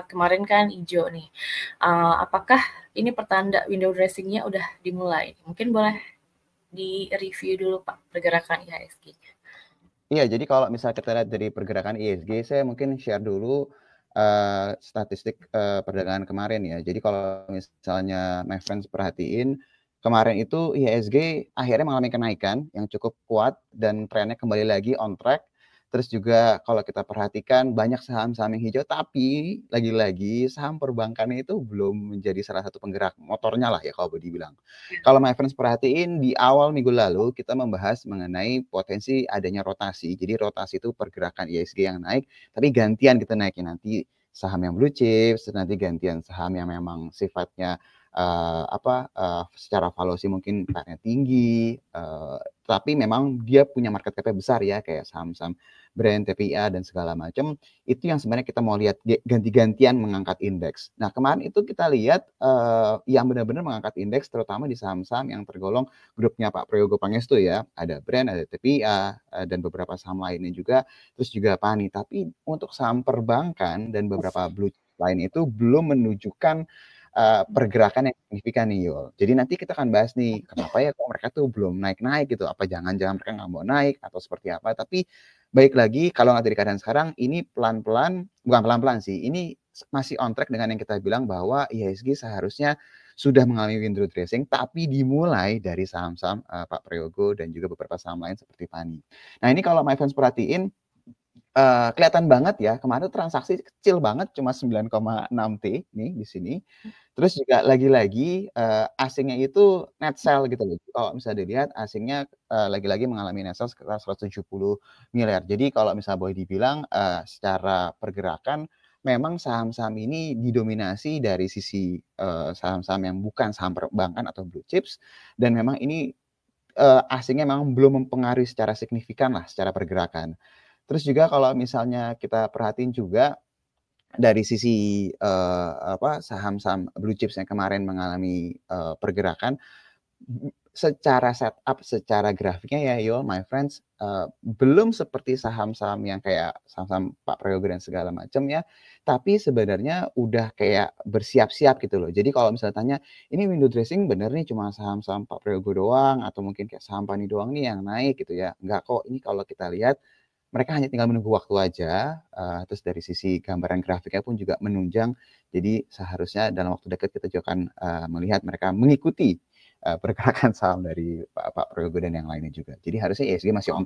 kemarin kan hijau nih. Apakah ini pertanda window dressing-nya udah dimulai? Mungkin boleh di-review dulu Pak pergerakan IHSG. Iya, jadi kalau misalnya kita lihat dari pergerakan IHSG, saya mungkin share dulu statistik perdagangan kemarin ya. Jadi kalau misalnya my friends perhatiin, kemarin itu IHSG akhirnya mengalami kenaikan yang cukup kuat dan trennya kembali lagi on track. Terus juga kalau kita perhatikan banyak saham-saham yang hijau, tapi lagi-lagi saham perbankannya itu belum menjadi salah satu penggerak motornya lah ya kalau boleh dibilang. Kalau my friends perhatiin di awal minggu lalu kita membahas mengenai potensi adanya rotasi. Jadi rotasi itu pergerakan IHSG yang naik, tapi gantian kita naikin nanti saham yang blue chips, nanti gantian saham yang memang sifatnya secara valuasi mungkin targetnya tinggi, tapi memang dia punya market cap-nya besar ya, kayak saham-saham brand, TPA dan segala macam. Itu yang sebenarnya kita mau lihat ganti-gantian mengangkat indeks. Nah, kemarin itu kita lihat yang benar-benar mengangkat indeks terutama di saham-saham yang tergolong grupnya Pak Prayogo Pangestu ya. Ada brand, ada TPA, dan beberapa saham lainnya juga, terus juga PANI. Tapi untuk saham perbankan dan beberapa blue chip lain itu belum menunjukkan pergerakan yang signifikan nih Yul. Jadi nanti kita akan bahas nih, kenapa ya kok mereka tuh belum naik-naik gitu. Apa jangan-jangan mereka nggak mau naik atau seperti apa. Tapi baik lagi, kalau nggak dari keadaan sekarang, ini pelan-pelan, bukan pelan-pelan sih, ini masih on track dengan yang kita bilang bahwa IHSG seharusnya sudah mengalami window dressing, tapi dimulai dari saham-saham Pak Prayogo dan juga beberapa saham lain seperti PANI. Nah ini kalau my friends perhatiin, kelihatan banget ya, kemarin transaksi kecil banget, cuma 9,6 T nih di sini. Terus juga lagi-lagi asingnya itu net sell gitu loh. Kalau misalnya dilihat asingnya lagi-lagi mengalami net sell sekitar 170 miliar. Jadi kalau misalnya boleh dibilang secara pergerakan memang saham-saham ini didominasi dari sisi saham-saham yang bukan saham perbankan atau blue chips, dan memang ini asingnya memang belum mempengaruhi secara signifikan lah secara pergerakan. Terus juga kalau misalnya kita perhatiin juga dari sisi saham-saham blue chips yang kemarin mengalami pergerakan secara setup, secara grafiknya ya Yul, my friends, belum seperti saham-saham yang kayak saham-saham Pak Prayogo dan segala macam ya, tapi sebenarnya udah kayak bersiap-siap gitu loh. Jadi kalau misalnya tanya, ini window dressing bener nih cuma saham-saham Pak Prayogo doang atau mungkin kayak saham PANI doang nih yang naik gitu ya. Enggak kok, ini kalau kita lihat mereka hanya tinggal menunggu waktu aja, terus dari sisi gambaran grafiknya pun juga menunjang. Jadi seharusnya dalam waktu dekat kita juga akan melihat mereka mengikuti pergerakan saham dari Pak Prayogo dan yang lainnya juga. Jadi harusnya IHSG masih on